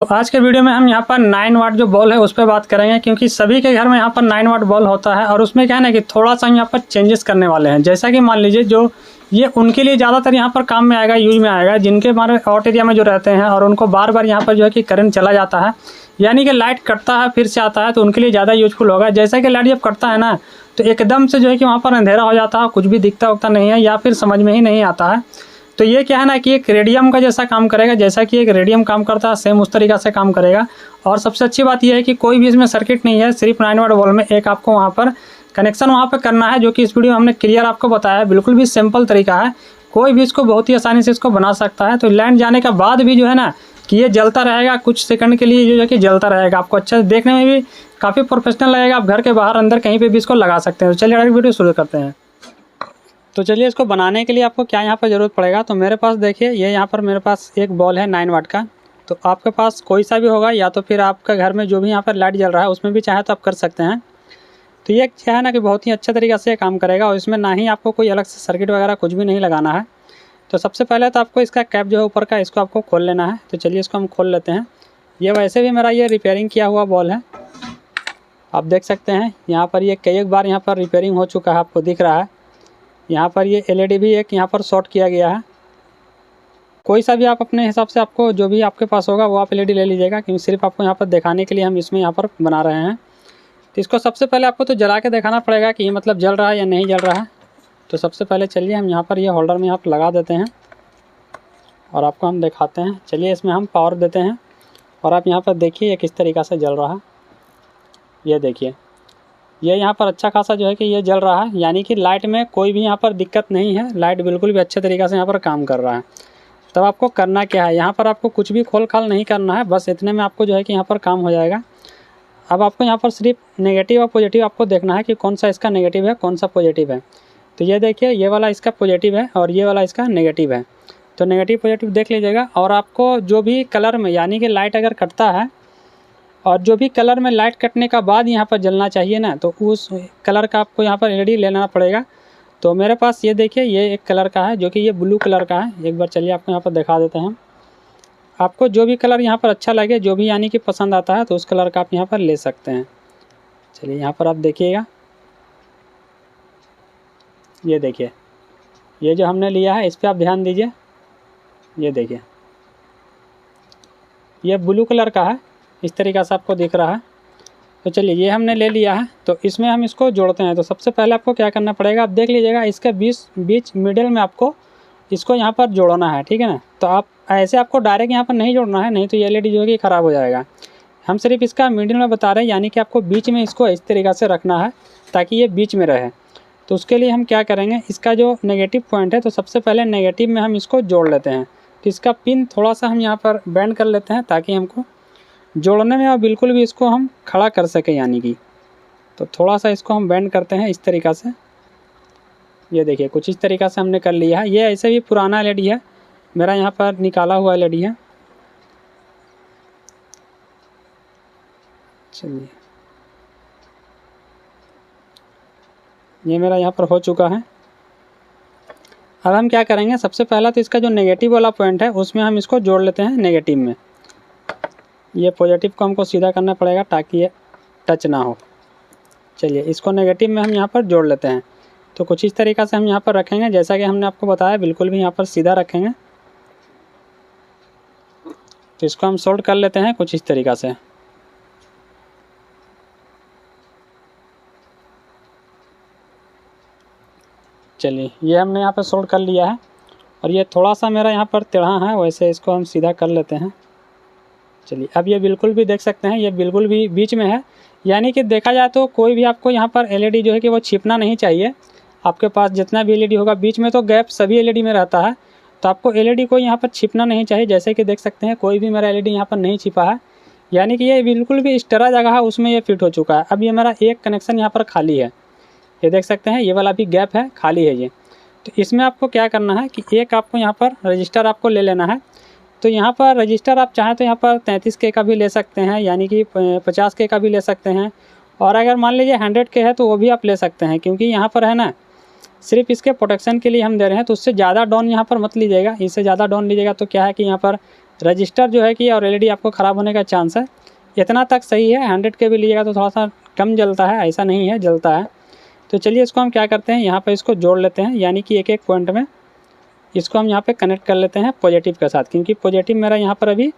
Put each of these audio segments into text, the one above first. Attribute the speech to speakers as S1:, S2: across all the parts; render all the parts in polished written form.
S1: तो आज के वीडियो में हम यहाँ पर 9 वाट जो बॉल है उस पर बात करेंगे, क्योंकि सभी के घर में यहाँ पर 9 वाट बॉल होता है। और उसमें क्या है ना कि थोड़ा सा हम यहाँ पर चेंजेस करने वाले हैं। जैसा कि मान लीजिए जो ये उनके लिए ज़्यादातर यहाँ पर काम में आएगा, यूज में आएगा, जिनके हमारे आउट एरिया में जो रहते हैं और उनको बार बार यहाँ पर जो है कि करंट चला जाता है, यानी कि लाइट कटता है फिर से आता है, तो उनके लिए ज़्यादा यूजफुल होगा। जैसा कि लाइट जब कटता है ना तो एकदम से जो है कि वहाँ पर अंधेरा हो जाता है, कुछ भी दिखता उगता नहीं है या फिर समझ में ही नहीं आता है। तो ये क्या है ना कि एक रेडियम का जैसा काम करेगा, जैसा कि एक रेडियम काम करता है सेम उस तरीक़ा से काम करेगा। और सबसे अच्छी बात यह है कि कोई भी इसमें सर्किट नहीं है, सिर्फ 9 वाट बॉल में एक आपको वहाँ पर कनेक्शन वहाँ पर करना है, जो कि इस वीडियो में हमने क्लियर आपको बताया है। बिल्कुल भी सिंपल तरीका है, कोई भी इसको बहुत ही आसानी से इसको बना सकता है। तो लाइन जाने के बाद भी जो है ना कि ये जलता रहेगा कुछ सेकंड के लिए, जो है कि जलता रहेगा। आपको अच्छा देखने में भी काफ़ी प्रोफेशनल लगेगा। आप घर के बाहर अंदर कहीं पे भी इसको लगा सकते हैं। तो चलिए डायरेक्ट वीडियो शुरू करते हैं। तो चलिए इसको बनाने के लिए आपको क्या यहाँ पर ज़रूरत पड़ेगा। तो मेरे पास देखिए ये यहाँ पर मेरे पास एक बॉल है 9 वाट का। तो आपके पास कोई सा भी होगा, या तो फिर आपका घर में जो भी यहाँ पर लाइट जल रहा है उसमें भी चाहे तो आप कर सकते हैं। तो ये क्या है ना कि बहुत ही अच्छे तरीक़े से काम करेगा और इसमें ना ही आपको कोई अलग से सर्किट वगैरह कुछ भी नहीं लगाना है। तो सबसे पहले तो आपको इसका कैप जो है ऊपर का, इसको आपको खोल लेना है। तो चलिए इसको हम खोल लेते हैं। ये वैसे भी मेरा ये रिपेयरिंग किया हुआ बॉल है, आप देख सकते हैं। यहाँ पर ये कई बार यहाँ पर रिपेयरिंग हो चुका है, आपको दिख रहा है। यहाँ पर ये LED भी एक यहाँ पर शॉर्ट किया गया है। कोई सा भी आप अपने हिसाब से, आपको जो भी आपके पास होगा वो आप LED ले लीजिएगा, क्योंकि सिर्फ आपको यहाँ पर दिखाने के लिए हम इसमें यहाँ पर बना रहे हैं। तो इसको सबसे पहले आपको तो जला के दिखाना पड़ेगा कि ये मतलब जल रहा है या नहीं जल रहा है। तो सबसे पहले चलिए हम यहाँ पर ये होल्डर में यहाँ पर लगा देते हैं और आपको हम दिखाते हैं। चलिए इसमें हम पावर देते हैं और आप यहाँ पर देखिए ये किस तरीक़ा से जल रहा है। ये देखिए ये यहाँ पर अच्छा खासा जो है कि ये जल रहा है, यानी कि लाइट में कोई भी यहाँ पर दिक्कत नहीं है। लाइट बिल्कुल भी अच्छे तरीक़े से यहाँ पर काम कर रहा है। तब आपको करना क्या है, यहाँ पर आपको कुछ भी खोल खाल नहीं करना है, बस इतने में आपको जो है कि यहाँ पर काम हो जाएगा। अब आपको यहाँ पर सिर्फ नेगेटिव और पॉजिटिव आपको देखना है कि कौन सा इसका नेगेटिव है कौन सा पॉजिटिव है। तो ये देखिए ये वाला इसका पॉजिटिव है और ये वाला इसका नेगेटिव है। तो नेगेटिव पॉजिटिव देख लीजिएगा। और आपको जो भी कलर में, यानी कि लाइट अगर कटता है और जो भी कलर में लाइट कटने का बाद यहाँ पर जलना चाहिए ना, तो उस कलर का आपको यहाँ पर LED लेना पड़ेगा। तो मेरे पास ये देखिए ये एक कलर का है जो कि ये ब्लू कलर का है। एक बार चलिए आपको यहाँ पर दिखा देते हैं। आपको जो भी कलर यहाँ पर अच्छा लगे, जो भी यानी कि पसंद आता है, तो उस कलर का आप यहाँ पर ले सकते हैं। चलिए यहाँ पर आप देखिएगा, ये देखिए ये जो हमने लिया है इस पर आप ध्यान दीजिए। ये देखिए ये ब्लू कलर का है, इस तरीक़ा से आपको दिख रहा है। तो चलिए ये हमने ले लिया है, तो इसमें हम इसको जोड़ते हैं। तो सबसे पहले आपको क्या करना पड़ेगा, आप देख लीजिएगा इसके बीच मिडिल में आपको इसको यहाँ पर जोड़ना है, ठीक है ना। तो आप ऐसे आपको डायरेक्ट यहाँ पर नहीं जोड़ना है, नहीं तो ये LED जो है कि ख़राब हो जाएगा। हम सिर्फ इसका मिडिल में बता रहे हैं, यानी कि आपको बीच में इसको इस तरीक़ा से रखना है ताकि ये बीच में रहे। तो उसके लिए हम क्या करेंगे, इसका जो नेगेटिव पॉइंट है, तो सबसे पहले नेगेटिव में हम इसको जोड़ लेते हैं। तो इसका पिन थोड़ा सा हम यहाँ पर बेंड कर लेते हैं ताकि हमको जोड़ने में और बिल्कुल भी इसको हम खड़ा कर सकें, यानी कि। तो थोड़ा सा इसको हम बेंड करते हैं इस तरीक़ा से। ये देखिए कुछ इस तरीक़ा से हमने कर लिया है। ये ऐसे भी पुराना LED है, मेरा यहाँ पर निकाला हुआ LED है। चलिए ये मेरा यहाँ पर हो चुका है। अब हम क्या करेंगे, सबसे पहला तो इसका जो नेगेटिव वाला पॉइंट है उसमें हम इसको जोड़ लेते हैं नेगेटिव में। ये पॉजिटिव को हमको सीधा करना पड़ेगा ताकि ये टच ना हो। चलिए इसको नेगेटिव में हम यहाँ पर जोड़ लेते हैं। तो कुछ इस तरीक़ा से हम यहाँ पर रखेंगे, जैसा कि हमने आपको बताया, बिल्कुल भी यहाँ पर सीधा रखेंगे। तो इसको हम सोल्ड कर लेते हैं कुछ इस तरीक़ा से। चलिए ये हमने यहाँ पर सोल्ड कर लिया है और ये थोड़ा सा मेरा यहाँ पर टेढ़ा है, वैसे इसको हम सीधा कर लेते हैं। चलिए अब ये बिल्कुल भी देख सकते हैं, ये बिल्कुल भी बीच में है, यानी कि देखा जाए तो कोई भी आपको यहाँ पर LED जो है कि वो छिपना नहीं चाहिए। आपके पास जितना भी LED होगा, बीच में तो गैप सभी LED में रहता है, तो आपको LED को यहाँ पर छिपना नहीं चाहिए। जैसे कि देख सकते हैं कोई भी मेरा LED यहाँ पर नहीं छिपा है, यानी कि ये बिल्कुल भी एक्स्ट्रा जगह है उसमें ये फिट हो चुका है। अब ये मेरा एक कनेक्शन यहाँ पर खाली है, ये देख सकते हैं, ये वाला भी गैप है, खाली है ये। तो इसमें आपको क्या करना है कि एक आपको यहाँ पर रजिस्टर आपको ले लेना है। तो यहाँ पर रजिस्टर आप चाहें तो यहाँ पर 33K का भी ले सकते हैं, यानी कि 50K का भी ले सकते हैं। और अगर मान लीजिए 100K है तो वो भी आप ले सकते हैं, क्योंकि यहाँ पर है ना सिर्फ इसके प्रोटेक्शन के लिए हम दे रहे हैं। तो उससे ज़्यादा डाउन यहाँ पर मत लीजिएगा, इससे ज़्यादा डाउन लीजिएगा तो क्या है कि यहाँ पर रजिस्टर जो है कि और एलईडी आपको ख़राब होने का चांस है। इतना तक सही है, 100 के भी लीजिएगा तो थोड़ा सा कम जलता है, ऐसा नहीं है, जलता है। तो चलिए इसको हम क्या करते हैं, यहाँ पर इसको जोड़ लेते हैं, यानी कि एक एक पॉइंट में इसको हम यहाँ पे कनेक्ट कर लेते हैं पॉजिटिव के साथ, क्योंकि पॉजिटिव मेरा यहाँ पर अभी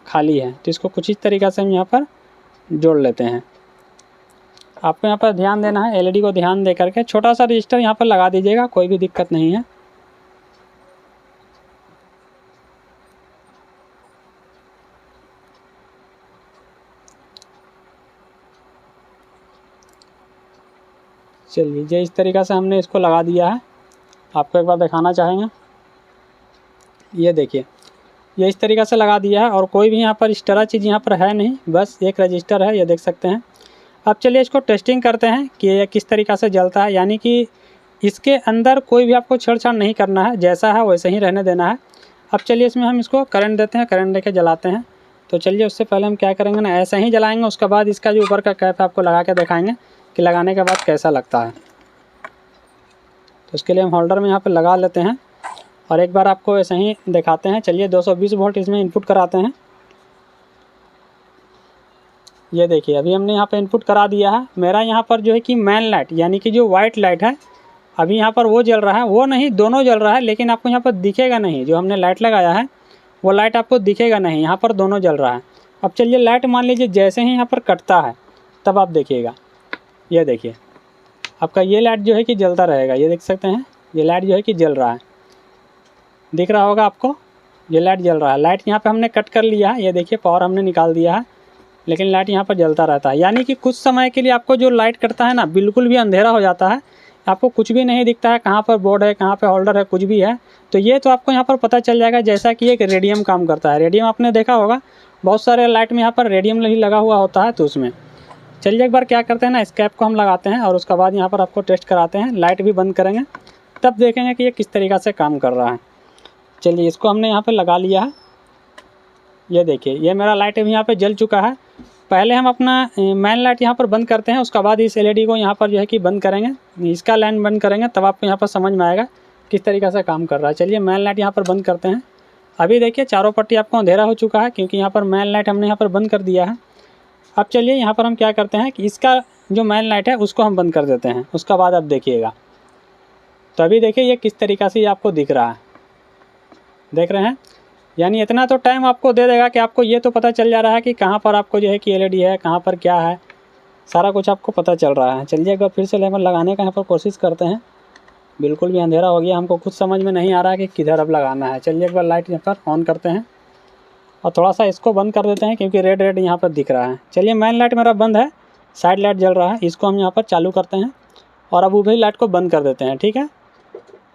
S1: खाली है। तो इसको कुछ इस तरीक़े से हम यहाँ पर जोड़ लेते हैं। आपको यहाँ पर ध्यान देना है, एलईडी को ध्यान दे करके छोटा सा रजिस्टर यहाँ पर लगा दीजिएगा, कोई भी दिक्कत नहीं है। चलिए, इस तरीक़ा से हमने इसको लगा दिया है। आपको एक बार दिखाना चाहेंगे, ये देखिए, ये इस तरीक़ा से लगा दिया है और कोई भी यहाँ पर इस तरह चीज़ यहाँ पर है नहीं, बस एक रजिस्टर है, ये देख सकते हैं। अब चलिए इसको टेस्टिंग करते हैं कि ये किस तरीक़ा से जलता है, यानी कि इसके अंदर कोई भी आपको छेड़छाड़ नहीं करना है, जैसा है वैसे ही रहने देना है। अब चलिए इसमें हम इसको करंट देते हैं, करंट देके जलाते हैं। तो चलिए उससे पहले हम क्या करेंगे ना, ऐसे ही जलाएँगे, उसके बाद इसका जो ऊपर का कैप है आपको लगा के दिखाएँगे कि लगाने के बाद कैसा लगता है। तो उसके लिए हम होल्डर में यहाँ पर लगा लेते हैं और एक बार आपको ऐसे ही दिखाते हैं। चलिए 220 वोल्ट इसमें इनपुट कराते हैं। ये देखिए, अभी हमने यहाँ पे इनपुट करा दिया है। मेरा यहाँ पर जो है कि मेन लाइट, यानी कि जो वाइट लाइट है, अभी यहाँ पर वो जल रहा है, वो नहीं, दोनों जल रहा है, लेकिन आपको यहाँ पर दिखेगा नहीं। जो हमने लाइट लगाया है वो लाइट आपको दिखेगा नहीं, यहाँ पर दोनों जल रहा है। अब चलिए लाइट मान लीजिए जैसे ही यहाँ पर कटता है तब आप देखिएगा, ये देखिए आपका ये लाइट जो है कि जलता रहेगा। ये देख सकते हैं, ये लाइट जो है कि जल रहा है, दिख रहा होगा आपको, ये लाइट जल रहा है। लाइट यहाँ पे हमने कट कर लिया है, ये देखिए पावर हमने निकाल दिया है, लेकिन लाइट यहाँ पर जलता रहता है। यानी कि कुछ समय के लिए आपको जो लाइट कटता है ना, बिल्कुल भी अंधेरा हो जाता है, आपको कुछ भी नहीं दिखता है, कहाँ पर बोर्ड है, कहाँ पर होल्डर है, कुछ भी है। तो ये तो आपको यहाँ पर पता चल जाएगा, जैसा कि एक रेडियम काम करता है। रेडियम आपने देखा होगा, बहुत सारे लाइट में यहाँ पर रेडियम ही लगा हुआ होता है। तो उसमें चलिए एक बार क्या करते हैं ना, इस कैप को हम लगाते हैं और उसके बाद यहाँ पर आपको टेस्ट कराते हैं। लाइट भी बंद करेंगे, तब देखेंगे कि ये किस तरीक़ा से काम कर रहा है। चलिए इसको हमने यहाँ पे लगा लिया है, ये देखिए ये मेरा लाइट अभी यहाँ पे जल चुका है। पहले हम अपना मेन लाइट यहाँ पर बंद करते हैं, उसके बाद इस एलईडी को यहाँ पर जो है कि बंद करेंगे, इसका लाइन बंद करेंगे, तब आपको यहाँ पर समझ में आएगा किस तरीक़े से काम कर रहा है। चलिए मेन लाइट यहाँ पर बंद करते हैं। अभी देखिए चारों पट्टी आपको अंधेरा हो चुका है, क्योंकि यहाँ पर मेन लाइट हमने यहाँ पर बंद कर दिया है। अब चलिए यहाँ पर हम क्या करते हैं कि इसका जो मेन लाइट है उसको हम बंद कर देते हैं, उसका बाद आप देखिएगा। तो अभी देखिए ये किस तरीक़ा से आपको दिख रहा है, देख रहे हैं। यानी इतना तो टाइम आपको दे देगा कि आपको ये तो पता चल जा रहा है कि कहाँ पर आपको जो है कि एलईडी है, कहाँ पर क्या है, सारा कुछ आपको पता चल रहा है। चलिए एक बार फिर से लेमन लगाने का यहाँ पर कोशिश करते हैं। बिल्कुल भी अंधेरा हो गया, हमको कुछ समझ में नहीं आ रहा है कि किधर अब लगाना है। चलिए एक बार लाइट यहाँ पर ऑन करते हैं और थोड़ा सा इसको बंद कर देते हैं, क्योंकि रेड रेड यहाँ पर दिख रहा है। चलिए मेन लाइट मेरा बंद है, साइड लाइट जल रहा है, इसको हम यहाँ पर चालू करते हैं और अब भी लाइट को बंद कर देते हैं। ठीक है,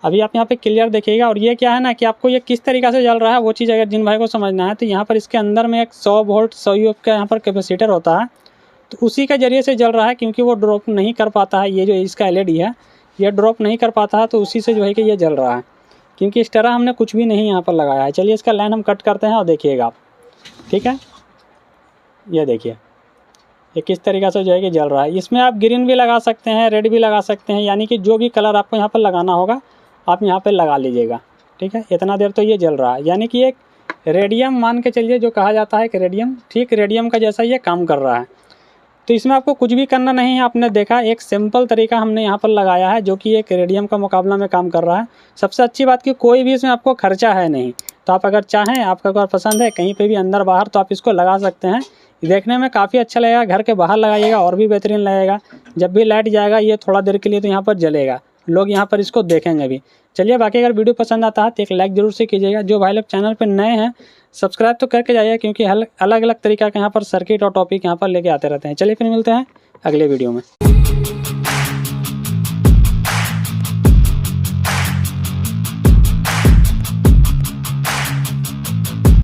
S1: अभी आप यहाँ पे क्लियर देखिएगा। और ये क्या है ना कि आपको ये किस तरीक़ा से जल रहा है वो चीज़ अगर जिन भाई को समझना है, तो यहाँ पर इसके अंदर में एक 100 वोल्ट 100 U का यहाँ पर कैपेसिटर होता है, तो उसी के ज़रिए से जल रहा है, क्योंकि वो ड्रॉप नहीं कर पाता है। ये जो इसका एलईडी है ये ड्रॉप नहीं कर पाता है, तो उसी से जो है कि ये जल रहा है, क्योंकि इस तरह हमने कुछ भी नहीं यहाँ पर लगाया है। चलिए इसका लाइन हम कट करते हैं और देखिएगा आप, ठीक है। ये देखिए ये किस तरीक़े से जो है कि जल रहा है। इसमें आप ग्रीन भी लगा सकते हैं, रेड भी लगा सकते हैं, यानी कि जो भी कलर आपको यहाँ पर लगाना होगा आप यहाँ पे लगा लीजिएगा। ठीक है, इतना देर तो ये जल रहा है, यानी कि एक रेडियम मान के चलिए, जो कहा जाता है कि रेडियम, ठीक रेडियम का जैसा ये काम कर रहा है। तो इसमें आपको कुछ भी करना नहीं है। आपने देखा एक सिंपल तरीका हमने यहाँ पर लगाया है, जो कि एक रेडियम का मुकाबला में काम कर रहा है। सबसे अच्छी बात कि कोई भी इसमें आपको खर्चा है नहीं। तो आप अगर चाहें, आपका अगर पसंद है कहीं पे भी अंदर बाहर, तो आप इसको लगा सकते हैं। देखने में काफ़ी अच्छा लगेगा, घर के बाहर लगाइएगा और भी बेहतरीन लगेगा। जब भी लाइट जाएगा ये थोड़ा देर के लिए तो यहाँ पर जलेगा, लोग यहाँ पर इसको देखेंगे भी। चलिए बाकी अगर वीडियो पसंद आता है तो एक लाइक ज़रूर से कीजिएगा। जो भाई लोग चैनल पर नए हैं सब्सक्राइब तो करके जाइए, क्योंकि अलग अलग तरीक़ा का यहाँ पर सर्किट और टॉपिक यहाँ पर लेके आते रहते हैं। चलिए फिर मिलते हैं अगले वीडियो में।